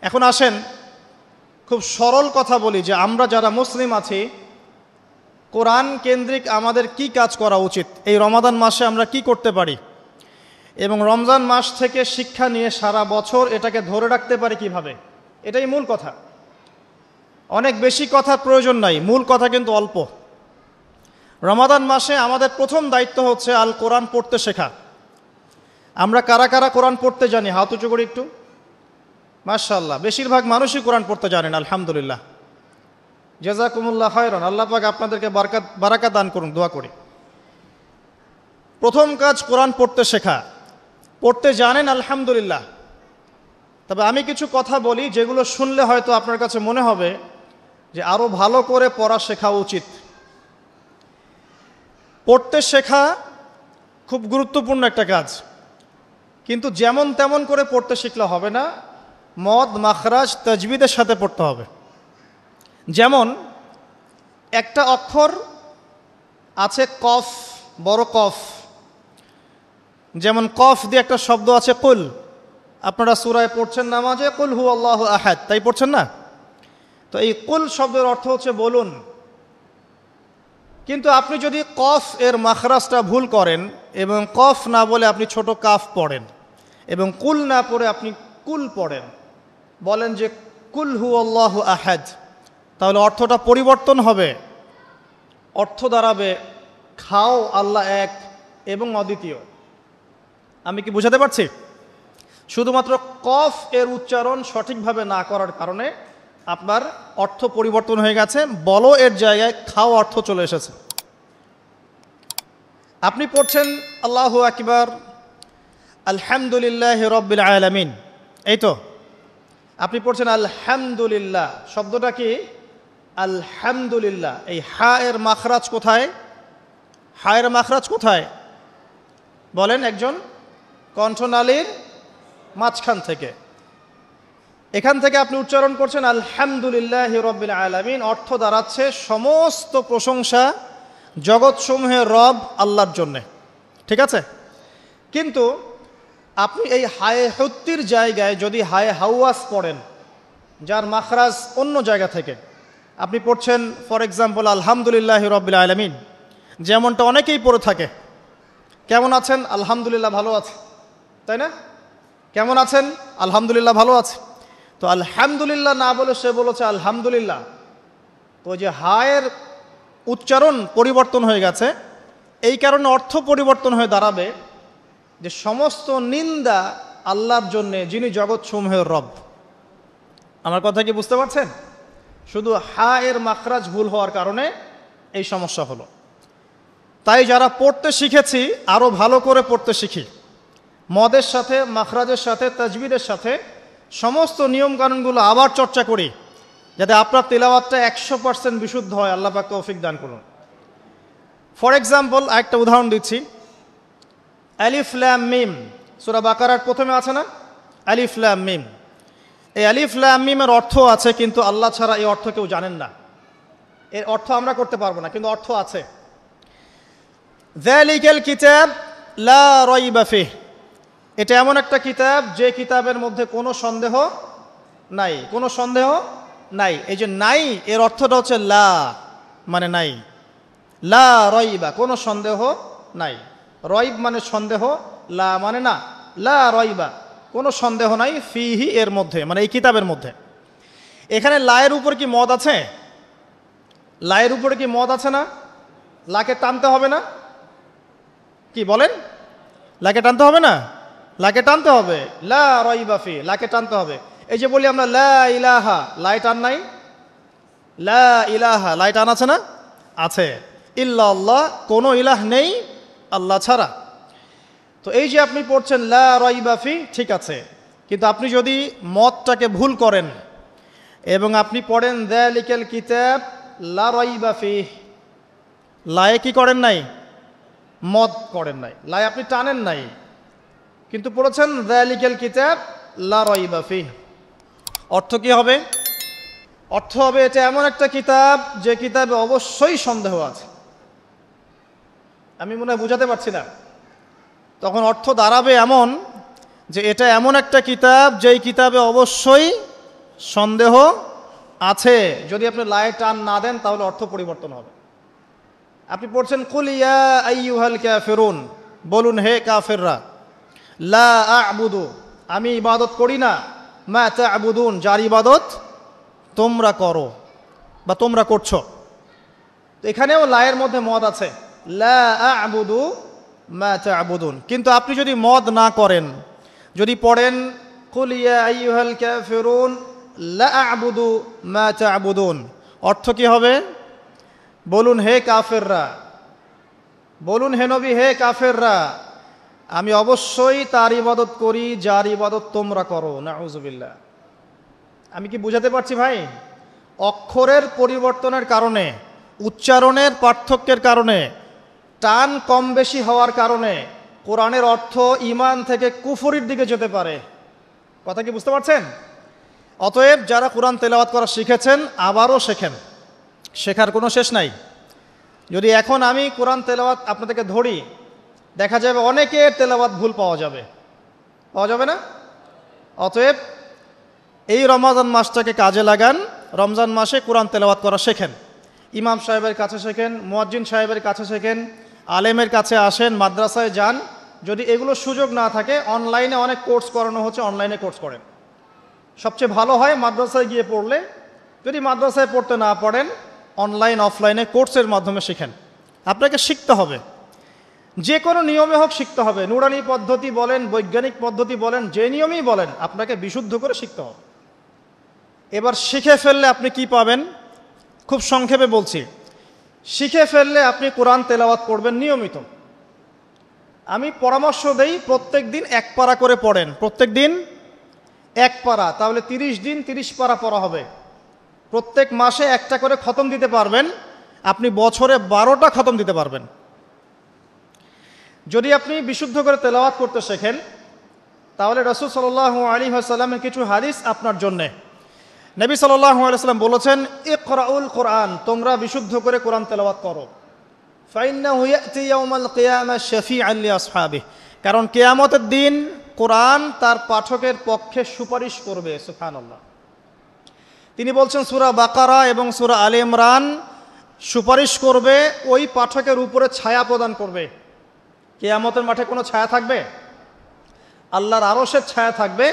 এখন আসেন খুব সরল কথা বলি যে আমরা যারা মুসলিম আছি কোরআন কেন্দ্রিক আমাদের কি কাজ করা উচিত, এই রমাদান মাসে আমরা কি করতে পারি এবং রমজান মাস থেকে শিক্ষা নিয়ে সারা বছর এটাকে ধরে রাখতে পারি কিভাবে, এটাই মূল কথা। অনেক বেশি কথার প্রয়োজন নাই, মূল কথা কিন্তু অল্প। রমাদান মাসে আমাদের প্রথম দায়িত্ব হচ্ছে আল কোরআন পড়তে শেখা। আমরা কারা কারা কোরআন পড়তে জানি হাত উঁচু করি একটু। মাশাআল্লাহ, বেশিরভাগ মানুষই কোরআন পড়তে জানেন, আলহামদুলিল্লাহ। জাযাকুমুল্লাহ খায়রান, আল্লাহ পাক আপনাদেরকে বারাকা দান করুন, দোয়া করি। প্রথম কাজ কোরআন পড়তে শেখা। পড়তে জানেন আলহামদুলিল্লাহ, তবে আমি কিছু কথা বলি যেগুলো শুনলে হয়তো আপনার কাছে মনে হবে যে আরও ভালো করে পড়া শেখা উচিত। পড়তে শেখা খুব গুরুত্বপূর্ণ একটা কাজ, কিন্তু যেমন তেমন করে পড়তে শিখলে হবে না, মদ মাখরাজ তাজবিদের সাথে পড়তে হবে। যেমন একটা অক্ষর আছে কফ, বড় কফ, যেমন কফ দিয়ে একটা শব্দ আছে কুল। আপনারা সূরায় পড়ছেন নামাজে কুল হু আল্লাহু আহাদ, তাই পড়ছেন না? তো এই কুল শব্দের অর্থ হচ্ছে বলুন। কিন্তু আপনি যদি কফ এর মাখরাজটা ভুল করেন এবং কফ না বলে আপনি ছোট কাফ পড়েন এবং কুল না পড়ে আপনি কুল পড়েন, বলেন যে কুল হু আল্লাহু আহাদ, তাহলে অর্থটা পরিবর্তন হবে। অর্থ দাঁড়াবে খাও আল্লাহ এক এবং অদ্বিতীয়। আমি কি বুঝাতে পারছি? শুধুমাত্র কফ এর উচ্চারণ সঠিকভাবে না করার কারণে আপনার অর্থ পরিবর্তন হয়ে গেছে, বলো এর জায়গায় খাও অর্থ চলে এসেছে। আপনি পড়ছেন আল্লাহু আকবার আলহামদুলিল্লাহি রাব্বিল আলামিন, এই তো আপনি পড়ছেন আলহামদুলিল্লাহ। শব্দটা কি? আলহামদুলিল্লাহ। এই হা এর মাখরাজ কোথায়? হা এর মাখরাজ কোথায় বলেন একজন? কণ্ঠনালীর মাঝখান থেকে। এখান থেকে আপনি উচ্চারণ করছেন আলহামদুলিল্লাহি রাব্বিল আলামিন, অর্থ দাঁড়াচ্ছে সমস্ত প্রশংসা জগৎসমূহের রব আল্লাহর জন্যে। ঠিক আছে? কিন্তু আপনি এই হায়ে হুত্তির জায়গায় যদি হায়ে হাওয়াস পড়েন, যার মাখরাজ অন্য জায়গা থেকে, আপনি পড়ছেন ফর এক্সাম্পল আলহামদুলিল্লাহি রাব্বিল আলামিন, যেমনটা অনেকেই পড়ে থাকে। কেমন আছেন? আলহামদুলিল্লাহ ভালো আছে, তাই না? কেমন আছেন? আলহামদুলিল্লাহ ভালো আছে। তো আলহামদুলিল্লাহ না বলে সে বলেছে আলহামদুলিল্লাহ। তো যে হায়ের উচ্চারণ পরিবর্তন হয়ে গেছে, এই কারণে অর্থ পরিবর্তন হয়ে দাঁড়াবে যে সমস্ত নিন্দা আল্লাহর জন্যে, যিনি জগৎসমূহের রব। আমার কথা কি বুঝতে পারছেন? শুধু হা এর মাখরাজ ভুল হওয়ার কারণে এই সমস্যা হলো। তাই যারা পড়তে শিখেছি আরও ভালো করে পড়তে শিখি, মদের সাথে মাখরাজের সাথে তাজবিদের সাথে সমস্ত নিয়মকানুনগুলো আবার চর্চা করি, যাতে আপনার তিলাওয়াতটা 100% বিশুদ্ধ হয়। আল্লাহ পাক তৌফিক দান করুন। ফর এক্সাম্পল একটা উদাহরণ দিচ্ছি, আলিফ লাম মিম, সূরা বাকারার প্রথমে আছে না আলিফ লাম মিম? এই আলিফ লাম মিমের অর্থ আছে, কিন্তু আল্লাহ ছাড়া এই অর্থ কেউ জানেন না। এর অর্থ আমরা করতে পারবো না, কিন্তু অর্থ আছে। যালিকাল কিতাব লা রাইবা ফিহ, এটা এমন একটা কিতাব যে কিতাবের মধ্যে কোনো সন্দেহ নাই, কোনো সন্দেহ নাই। এই যে নাই এর অর্থটা হচ্ছে লা মানে নাই, লা রাইবা কোনো সন্দেহ নাই। রাইব মানে সন্দেহ, লা মানে না। লা রাইবা কোনো সন্দেহ নাই, ফিহি এর মধ্যে মানে এই কিতাবের মধ্যে। এখানে লায়ের উপর কি মদ আছে? লায়ের উপরে কি মদ আছে না? লাকে টানতে হবে না? কি বলেন? লাকে টানতে হবে না? লাকে টানতে হবে। লা রাইবা ফি, লাকে টানতে হবে। এই যে বলি আমরা লা ইলাহা, লাই টান নাই? লা ইলাহা, লাই টান আছে না? আছে। ইল্লাল্লাহ, কোনো ইলাহ নেই আল্লাহ ছাড়া। তো এই যে আপনি পড়ছেন লা রাইবা ফি, ঠিক আছে, কিন্তু আপনি যদি মতটাকে ভুল করেন এবং আপনি পড়েন যালিকাল কিতাব লা রাইবা ফি, লায়ে কি করেন নাই? মদ করেন নাই, লাই আপনি টানেন নাই, কিন্তু পড়েছেন যালিকাল কিতাব লা রাইবা ফি। অর্থ কি হবে? অর্থ হবে এটা এমন একটা কিতাব যে কিতাবে অবশ্যই সন্দেহ আছে। আমি মনে হয় বুঝাতে পারছি না। তখন অর্থ দাঁড়াবে এমন যে এটা এমন একটা কিতাব যেই কিতাবে অবশ্যই সন্দেহ আছে। যদি আপনি লায়ে টান না দেন তাহলে অর্থ পরিবর্তন হবে। আপনি পড়ছেন কুল ইয়া আইয়ুহাল কাফিরুন, বলুন হে কাফেররা, লা আ'বুদু, আমি ইবাদত করি না, মা তা'বুদুন, যার ইবাদত তোমরা করো বা তোমরা করছো। তো এখানেও লায়ের মধ্যে মদ আছে, লা আ'বুদু মা তা'বুদুন। কিন্তু আপনি যদি মদ না করেন, যদি পড়েন কুল ইয়া আইয়ুহাল কাফিরুন লা আ'বুদু মা তা'বুদুন, অর্থ কি হবে? বলুন হে কাফেররা, বলুন হে নবী, হে কাফেররা, আমি অবশ্যই তার ইবাদত করি যার ইবাদত তোমরা করো। নাউযুবিল্লাহ। আমি কি বুঝাতে পারছি ভাই? অক্ষরের পরিবর্তনের কারণে, উচ্চারণের পার্থক্যের কারণে, টান কম বেশি হওয়ার কারণে কোরআনের অর্থ ঈমান থেকে কুফরির দিকে যেতে পারে। কথা কি বুঝতে পারছেন? অতএব যারা কোরআন তেলাওয়াত করা শিখেছেন আবারও শেখেন, শেখার কোনো শেষ নাই। যদি এখন আমি কোরআন তেলাওয়াত আপনাদেরকে ধরি, দেখা যাবে অনেকের তেলাওয়াত ভুল পাওয়া যাবে, পাওয়া যাবে না? অতএব এই রমজান মাসটাকে কাজে লাগান, রমজান মাসে কোরআন তেলাওয়াত করা শেখেন। ইমাম সাহেবের কাছে শেখেন, মুয়াজ্জিন সাহেবের কাছে শেখেন, আলেমের কাছে আসেন, মাদ্রাসায় যান। যদি এগুলো সুযোগ না থাকে, অনলাইনে অনেক কোর্স করানো হচ্ছে, অনলাইনে কোর্স করেন। সবচেয়ে ভালো হয় মাদ্রাসায় গিয়ে পড়লে। যদি মাদ্রাসায় পড়তে না পারেন, অনলাইন অফলাইনে কোর্সের মাধ্যমে শেখেন। আপনাকে শিখতে হবে, যে কোনো নিয়মে হোক শিখতে হবে। নুরানি পদ্ধতি বলেন, বৈজ্ঞানিক পদ্ধতি বলেন, যে নিয়মেই বলেন, আপনাকে বিশুদ্ধ করে শিখতে হবে। এবার শিখে ফেললে আপনি কি পাবেন? খুব সংক্ষেপে বলছি। শিখে ফেললে আপনি কোরআন তেলাওয়াত করবেন নিয়মিত। আমি পরামর্শ দেই, প্রত্যেক দিন এক পারা করে পড়েন। প্রত্যেক দিন এক পারা, তাহলে 30 দিন 30 পারা পড়া হবে। প্রত্যেক মাসে একটা করে খতম দিতে পারবেন, আপনি বছরে 12টা খতম দিতে পারবেন। যদি আপনি বিশুদ্ধ করে তেলাওয়াত করতে শেখেন, তাহলে রাসূল সাল্লাল্লাহু আলাইহি ওয়াসাল্লামের কিছু হাদিস আপনার জন্যে। নবী সাল্লাল্লাহু আলাইহি ওয়াসাল্লাম বলেছেন, ইকরাউল কোরআন, তোমরা বিশুদ্ধ করে কোরআন তেলাওয়াত করো। ফাইন্নাহু ইয়াতি ইয়াউমাল কিয়ামাহ শাফিআন লিআসহাবিহি, কারণ কিয়ামতের দিন কোরআন তার পাঠকের পক্ষে সুপারিশ করবে। সুবহানাল্লাহ। তিনি বলছেন সূরা বাকারা এবং সূরা আলে ইমরান সুপারিশ করবে, ওই পাঠকের উপরে ছায়া প্রদান করবে। কিয়ামতের মাঠে কোনো ছায়া থাকবে? আল্লাহর আরশের ছায়া থাকবে,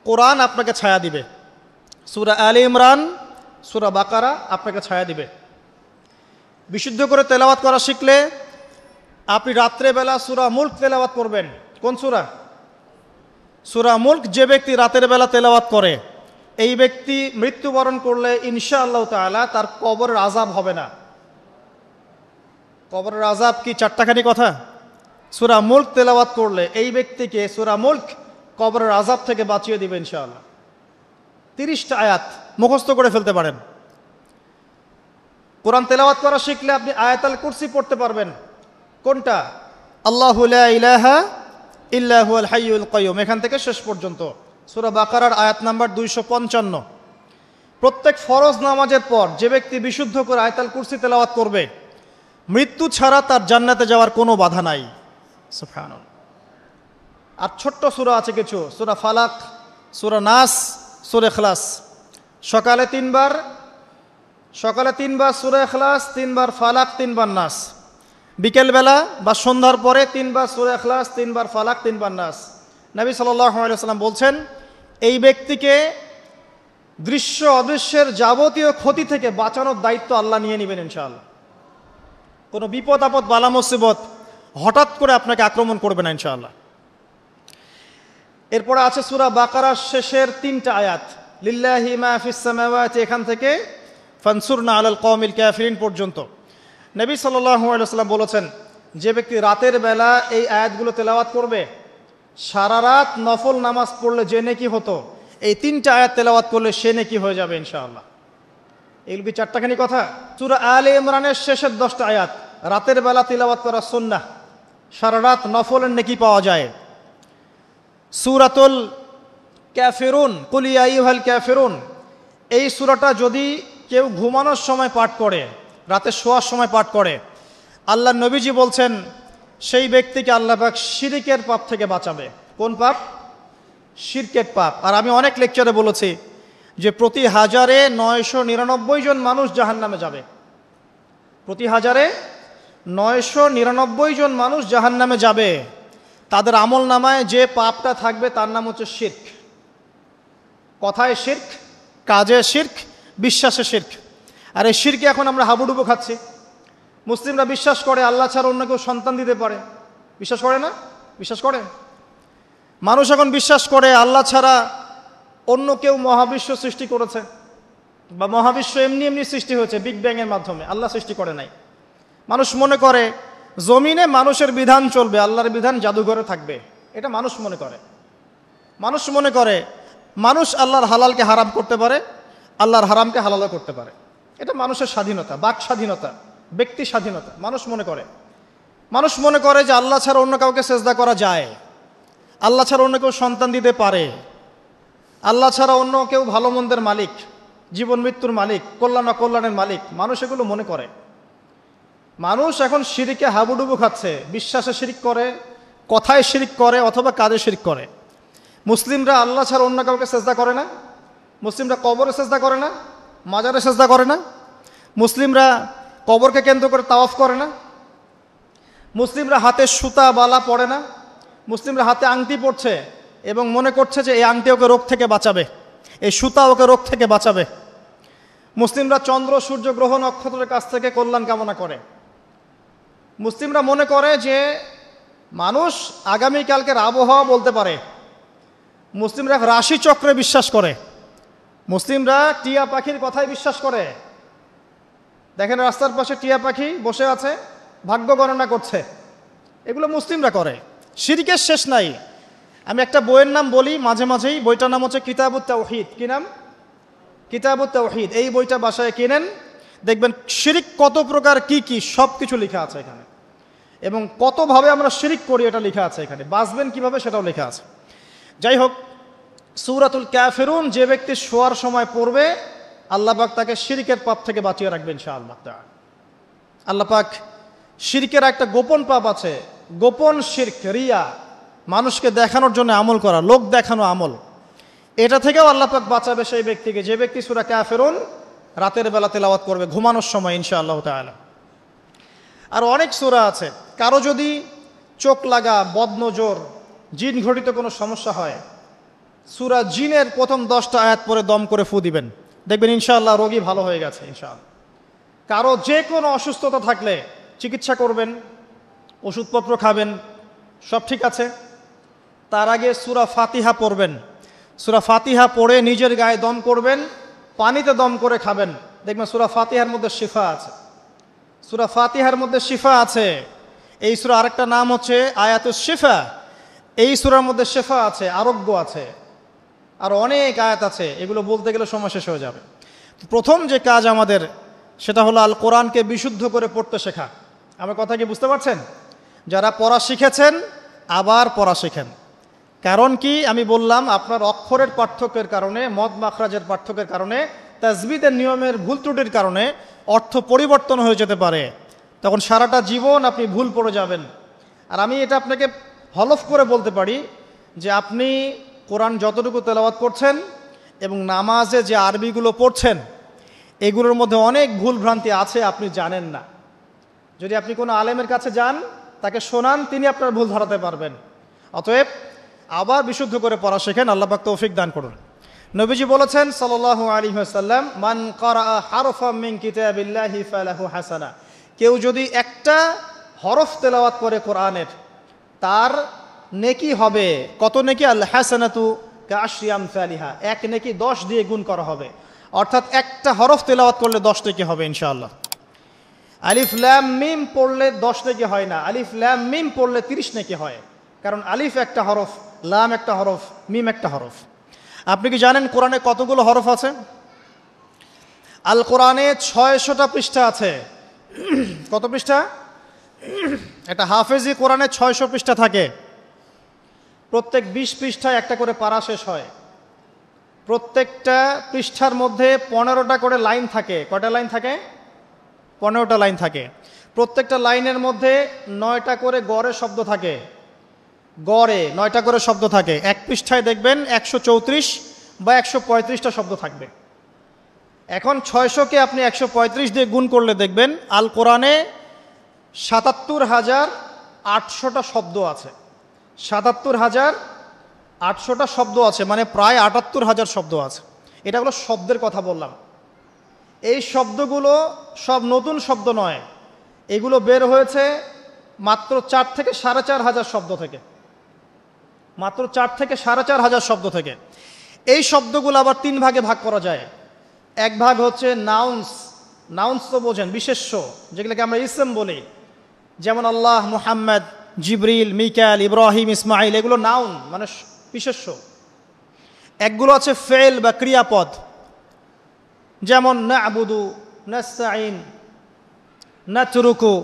কোরআন আপনাকে ছায়া দিবে। সূরা আলে ইমরান, সূরা বাকারা আপনাকে ছায়া দিবে। বিশুদ্ধ করে তেলাওয়াত করা শিখলে আপনি রাত্রেবেলা সূরা মুলক তেলাওয়াত করবেন। কোন সূরা? সূরা মুলক। যে ব্যক্তি রাতের বেলা তেলাওয়াত করে, এই ব্যক্তি মৃত্যুবরণ করলে ইনশাআল্লাহ তাআলা তার কবরের আযাব হবে না। কবরের আযাব কি চারটাখানি কথা? সূরা মুলক তেলাওয়াত করলে এই ব্যক্তিকে সূরা মুলক কবরের আযাব থেকে বাঁচিয়ে দিবে ইনশাআল্লাহ। 30টা আয়াত মুখস্থ করে ফেলতে পারেন। কোরআন তেলাওয়াত করা শিখলে আপনি আয়াতুল কুরসি পড়তে পারবেন। কোনটা? আল্লাহু লা ইলাহা ইল্লা হুয়াল হাইয়ুল কাইয়ুম, এখান থেকে শেষ পর্যন্ত। সূরা বাকারার আয়াত নাম্বার 255। প্রত্যেক ফরজ নামাজের পর যে ব্যক্তি বিশুদ্ধ করে আয়াতুল কুরসি তেলাওয়াত করবে, মৃত্যু ছাড়া তার জান্নাতে যাওয়ার কোনো বাধা নাই। সুবহানাল্লাহ। আর ছোট্ট সূরা আছে কিছু, সূরা ফালাক, সূরা নাস, সূরা ইখলাস। সকালে 3 বার সূরা ইখলাস, 3 বার ফালাক, 3 বার নাস। বিকেলবেলা বা সন্ধ্যার পরে 3 বার সূরা ইখলাস, 3 বার ফালাক, 3 বার নাস। নবী সাল্লাল্লাহু আলাইহি ওয়াসাল্লাম বলছেন, এই ব্যক্তিকে দৃশ্য অদৃশ্যের যাবতীয় ক্ষতি থেকে বাঁচানোর দায়িত্ব আল্লাহ নিয়ে নেবেন ইনশাআল্লাহ। কোনো বিপদ আপদ বালা মুসিবত হঠাৎ করে আপনাকে আক্রমণ করবে না ইনশাআল্লাহ। এরপরে আছে সূরা বাকারার শেষের 3টা আয়াত, লিল্লাহি মা ফিস সামাওয়াতি, এখান থেকে ফানসুরনা আলাল কওমিল কাফিরিন পর্যন্ত। নবী সাল্লাল্লাহু আলাইহি ওয়াসাল্লাম বলেছেন, যে ব্যক্তি রাতের বেলা এই আয়াতগুলো তেলাওয়াত করবে, সারা রাত নফল নামাজ পড়লে যে নেকি হতো, এই 3টা আয়াত তেলাওয়াত করলে সে নেকি হয়ে যাবে ইনশাআল্লাহ। এগুলো কি চারটাখানি কথা? সূরা আলে ইমরানের শেষের 10টা আয়াত রাতের বেলা তিলাওয়াত করা সুন্নাহ, সারা রাত নফলের নেকি পাওয়া যায়। সূরাতুল কাফিরুন, কুল ইয়া আইয়ুহাল কাফিরুন, এই সূরাটা যদি কেউ ঘুমানোর সময় পাঠ করে, রাতে শোয়ার সময় পাঠ করে, আল্লাহ নবীজি বলছেন সেই ব্যক্তিকে আল্লাহ পাক শিরকের পাপ থেকে বাঁচাবে। কোন পাপ? শিরকের পাপ। আর আমি অনেক লেকচারে বলেছি, যে প্রতি হাজারে 999 জন মানুষ জাহান্নামে যাবে। প্রতি হাজারে 999 জন মানুষ জাহান্নামে যাবে। তাদের আমল নামায় যে পাপটা থাকবে তার নাম হচ্ছে শিরক। কথায় শিরক, কাজে শিরক, বিশ্বাসে শিরক। আর এই শিরকে এখন আমরা হাবুডুবু খাচ্ছি। মুসলিমরা বিশ্বাস করে আল্লাহ ছাড়া অন্য কেউ সন্তান দিতে পারে। বিশ্বাস করে না? বিশ্বাস করে। মানুষ এখন বিশ্বাস করে আল্লাহ ছাড়া অন্য কেউ মহাবিশ্ব সৃষ্টি করেছে, বা মহাবিশ্ব এমনি এমনি সৃষ্টি হয়েছে বিগ ব্যাংয়ের মাধ্যমে, আল্লাহ সৃষ্টি করে নাই। মানুষ মনে করে জমিনে মানুষের বিধান চলবে, আল্লাহর বিধান জাদুঘরে থাকবে। এটা মানুষ মনে করে। মানুষ মনে করে মানুষ আল্লাহর হালালকে হারাম করতে পারে, আল্লাহর হারামকে হালালও করতে পারে। এটা মানুষের স্বাধীনতা, বাক স্বাধীনতা, ব্যক্তি স্বাধীনতা। মানুষ মনে করে। মানুষ মনে করে যে আল্লাহ ছাড়া অন্য কাউকে সেজদা করা যায়, আল্লাহ ছাড়া অন্য কেউ সন্তান দিতে পারে, আল্লাহ ছাড়া অন্য কেউ ভালো মন্দের মালিক, জীবন মৃত্যুর মালিক, কল্যাণ অকল্যাণের মালিক। মানুষ এগুলো মনে করে। মানুষ এখন শিরিকে হাবুডুবু খাচ্ছে। বিশ্বাসে শিরিক করে, কথায় শিরিক করে, অথবা কাজে শিরিক করে। মুসলিমরা আল্লাহ ছাড়া অন্য কাউকে সেজদা করে না। মুসলিমরা কবরে সেজদা করে না, মাজারে সেজদা করে না। মুসলিমরা কবরকে কেন্দ্র করে তাওয়াফ করে না। মুসলিমরা হাতে সুতা বালা পড়ে না। মুসলিমরা হাতে আংটি পড়ছে এবং মনে করছে যে এই আংটি ওকে রোগ থেকে বাঁচাবে, এই সুতা ওকে রোগ থেকে বাঁচাবে। মুসলিমরা চন্দ্র, সূর্য, গ্রহ, নক্ষত্রের কাছ থেকে কল্যাণ কামনা করে। মুসলিমরা মনে করে যে মানুষ আগামীকালকের আবহাওয়া বলতে পারে। মুসলিমরা রাশিচক্রে বিশ্বাস করে। মুসলিমরা টিয়া পাখির কথায় বিশ্বাস করে। দেখেন রাস্তার পাশে টিয়া পাখি বসে আছে, ভাগ্য গণনা করছে। এগুলো মুসলিমরা করে। শিরকের শেষ নাই। আমি একটা বইয়ের নাম বলি মাঝে মাঝেই, বইটার নাম হচ্ছে কিতাবুত তাওহীদ। কি নাম? কিতাবুত তাওহীদ। এই বইটা বাসায় কিনেন, দেখবেন শিরিক কত প্রকার, কি কি সব কিছু লেখা আছে এখানে, এবং কতভাবে আমরা শিরিক করি এটা লেখা আছে এখানে। বাঁচবেন কিভাবে সেটাও লেখা আছে। যাই হোক, সূরাতুল কাফিরুন যে ব্যক্তি শোয়ার সময় পড়বে, আল্লাহ পাক তাকে শিরিকের পাপ থেকে বাঁচিয়ে রাখবেন ইনশাআল্লাহ তাআলা। আল্লাহ পাক শিরকের একটা গোপন পাপ আছে, গোপন শিরক, রিয়া, মানুষকে দেখানোর জন্য আমল করা, লোক দেখানো আমল। এটা থেকেও আল্লাহ পাক বাঁচাবে সেই ব্যক্তিকে, যে ব্যক্তি সূরা কাফিরুন রাতের বেলা তেলাওয়াত করবে ঘুমানোর সময় ইনশাআল্লাহ তাআলা। আর অনেক সূরা আছে। কারো যদি চোখ লাগা, বদনজর, জিন ঘটিত কোনো সমস্যা হয়, সূরা জিনের প্রথম 10টা আয়াত পরে দম করে ফু দিবেন, দেখবেন ইনশাআল্লাহ রোগী ভালো হয়ে গেছে ইনশাআল্লাহ। কারো যে কোনো অসুস্থতা থাকলে চিকিৎসা করবেন, ওষুধপত্র খাবেন, সব ঠিক আছে। তার আগে সূরা ফাতিহা পড়বেন। সূরা ফাতিহা পড়ে নিজের গায়ে দম করবেন, পানিতে দম করে খাবেন, দেখবেন সূরা ফাতিহার মধ্যে শিফা আছে। সূরা ফাতিহার মধ্যে শিফা আছে। এই সূরা আরেকটা নাম হচ্ছে আয়াতুশ শিফা। এই সূরার মধ্যে শিফা আছে, আরোগ্য আছে। আর অনেক আয়াত আছে, এগুলো বলতে গেলে সময় শেষ হয়ে যাবে। প্রথম যে কাজ আমাদের, সেটা হলো আল কোরআনকে বিশুদ্ধ করে পড়তে শেখা। আমার কথা কি বুঝতে পারছেন? যারা পড়া শিখেছেন আবার পড়া শেখেন। কারণ কি আমি বললাম, আপনার অক্ষরের পার্থক্যের কারণে, মদ মাখরাজের পার্থক্যের কারণে, তাজবিদের নিয়মের ভুল ত্রুটির কারণে অর্থ পরিবর্তন হয়ে যেতে পারে। তখন সারাটা জীবন আপনি ভুল পড়ে যাবেন। আর আমি এটা আপনাকে হলফ করে বলতে পারি যে আপনি কোরআন যতটুকু তেলাওয়াত করছেন এবং নামাজে যে আরবিগুলো পড়ছেন, এগুলোর মধ্যে অনেক ভুল ভ্রান্তি আছে, আপনি জানেন না। যদি আপনি কোনো আলেমের কাছে যান, তাকে শোনান, তিনি আপনার ভুল ধরাতে পারবেন। অতএব আবার বিশুদ্ধ করে পড়া শেখেন। আল্লাহ পাক তৌফিক দান করুন। নবীজি বলেছেন সাল্লাল্লাহু আলাইহি ওয়াসাল্লাম, মান ক্বারাআ হারফাম মিন কিতাবিল্লাহি ফালাহু হাসানা। কেউ যদি একটা হরফ তেলাওয়াত করে কোরআনের, তার নেকি হবে কত নেকি? আল হাসানাতু কাআশরি আমসালিহা। এক নেকি 10 দিয়ে গুণ করা হবে। অর্থাৎ একটা হরফ তেলাওয়াত করলে 10 নেকি হবে ইনশাআল্লাহ। আলিফ লাম মিম পড়লে 10 নেকি হয় না, আলিফ লাম মিম পড়লে 30 নেকি হয়। কারণ আলিফ একটা হরফ, লাম একটা হরফ, মিম একটা হরফ। আপনি কি জানেন কোরআনে কতগুলো হরফ আছে? আল কোরআনে 600টা পৃষ্ঠা আছে। কত পৃষ্ঠা? একটা হাফেজি কোরআনে 600 পৃষ্ঠা থাকে। প্রত্যেক 20 পৃষ্ঠায় একটা করে পারা শেষ হয়। প্রত্যেকটা পৃষ্ঠার মধ্যে 15টা করে লাইন থাকে। কয়টা লাইন থাকে? 15টা লাইন থাকে। প্রত্যেকটা লাইনের মধ্যে 9টা করে গড়ে শব্দ থাকে। গড়ে 9টা করে শব্দ থাকে। এক পৃষ্ঠায় দেখবেন 134 বা 135টা শব্দ থাকবে। এখন 600কে আপনি 135 দিয়ে গুণ করলে দেখবেন আল কোরআনে 77,800টা শব্দ আছে। 77,800টা শব্দ আছে, মানে প্রায় 78,000 শব্দ আছে। এটা হলো শব্দের কথা বললাম। এই শব্দগুলো সব নতুন শব্দ নয়, এগুলো বের হয়েছে মাত্র 4 থেকে 4,500 শব্দ থেকে, মাত্র 4 থেকে 4,500 শব্দ থেকে। এই শব্দগুলো আবার 3 ভাগে ভাগ করা যায়। এক ভাগ হচ্ছে নাউন্স, নাউন্স তো বোঝেন, বিশেষ্য, যেগুলোকে আমরা ইসম বলি, যেমন আল্লাহ, মুহাম্মদ, জিবরিল, মিকাল, ইব্রাহিম, ইসমাইল, এগুলো নাউন মানে বিশেষ্য। একগুলো আছে ফেল বা ক্রিয়াপদ, যেমন না'বুদু, নাস্তাইন, নাতরুকু,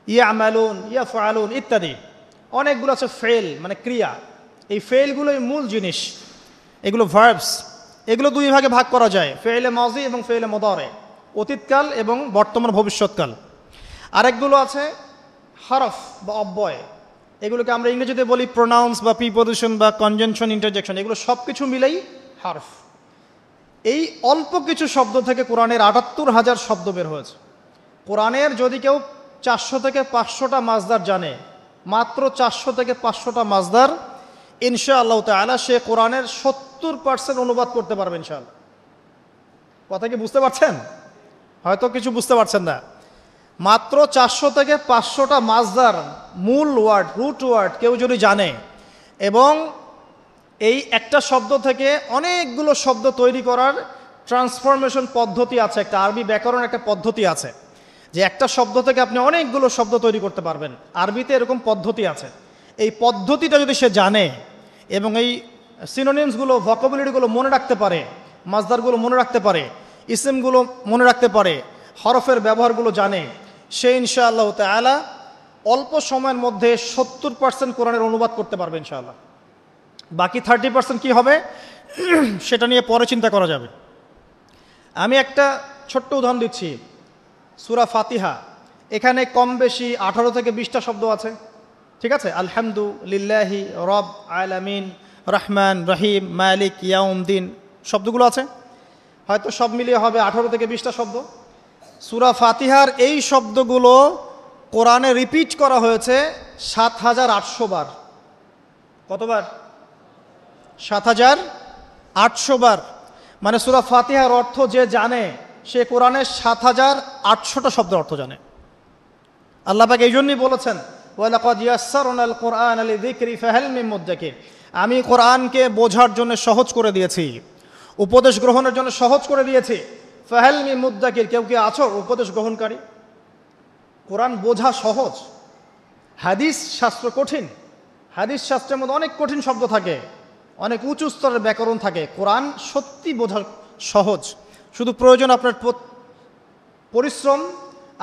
ইয়ামালুন, ইয়াফআলুন ইত্যাদি। অনেকগুলো আছে ফেল মানে ক্রিয়া। এই ফেলগুলোই মূল জিনিস, এগুলো ভার্বস। এগুলো 2 ভাগে ভাগ করা যায়, ফেলে মাজি এবং ফেলে মুদারে, অতীতকাল এবং বর্তমান ভবিষ্যৎকাল। আরেকগুলো আছে হরফ বা অব্যয়, এগুলোকে আমরা ইংরেজিতে বলি প্রোনাউন্স বা প্রিপোজিশন বা কনজাংশন, ইন্টারজেকশন, এগুলো সব কিছু মিলেই হরফ। এই অল্প কিছু শব্দ থেকে কোরআনের 78,000 শব্দ বের হয়েছে। কোরআনের যদি কেউ 400 থেকে 500টা মাজদার জানে, মাত্র 400 থেকে 500টা মাজদার, ইনশাআল্লাহ তাআলা সে কোরআনের 70% অনুবাদ করতে পারবে ইনশাআল্লাহ। কথা কি বুঝতে পারছেন? হয়তো কিছু বুঝতে পারছেন না। মাত্র 400 থেকে 500টা মাজদার, মূল ওয়ার্ড, রুট ওয়ার্ড কেউ যদি জানে, এবং এই একটা শব্দ থেকে অনেকগুলো শব্দ তৈরি করার ট্রান্সফরমেশন পদ্ধতি আছে, একটা আরবি ব্যাকরণ একটা পদ্ধতি আছে, যে একটা শব্দ থেকে আপনি অনেকগুলো শব্দ তৈরি করতে পারবেন। আরবিতে এরকম পদ্ধতি আছে। এই পদ্ধতিটা যদি সে জানে এবং এই সিনোনিমসগুলো, ভোকাবুলারিগুলো মনে রাখতে পারে, মাজদারগুলো মনে রাখতে পারে, ইসমগুলো মনে রাখতে পারে, হরফের ব্যবহারগুলো জানে, সে ইনশাআল্লাহ তাআলা অল্প সময়ের মধ্যে 70% কোরআনের অনুবাদ করতে পারবে ইনশাআল্লাহ। বাকি 30% কি হবে সেটা নিয়ে পরে চিন্তা করা যাবে। আমি একটা ছোট্ট উদাহরণ দিচ্ছি। সূরা ফাতিহা, এখানে কম বেশি 18 থেকে 20টা শব্দ আছে, ঠিক আছে? আলহামদুলিল্লাহি রব আলামিন, রহমান রহিম, মালিক ইয়াউমদ্দিন, শব্দগুলো আছে। হয়তো সব মিলিয়ে হবে 18 থেকে 20টা শব্দ। সূরা ফাতিহার এই শব্দগুলো কোরআনে রিপিট করা হয়েছে 7,800 বার। কতবার? 7,800 বার। মানে সূরা ফাতিহার অর্থ যে জানে, সে কোরআনের 7,800টা শব্দের অর্থ জানে। আল্লাহ পাক এই জন্যই বলেছেন, ওয়ালাকাদ ইয়াসসারনাল কুরআনা লিযিকরি ফাহাল মিন মুদ্দাকির। আমি কোরআনকে বোঝার জন্য সহজ করে দিয়েছি, উপদেশ গ্রহণের জন্য সহজ করে দিয়েছি। ফাহাল মিন মুদ্দাকির, কেউ কি আছো উপদেশ গ্রহণকারী? কোরআন বোঝা সহজ। হাদিস শাস্ত্র কঠিন, হাদিস শাস্ত্রের মধ্যে অনেক কঠিন শব্দ থাকে, অনেক উঁচু স্তরের ব্যাকরণ থাকে। কোরআন সত্যি বোঝা সহজ, শুধু প্রয়োজন আপনার পরিশ্রম,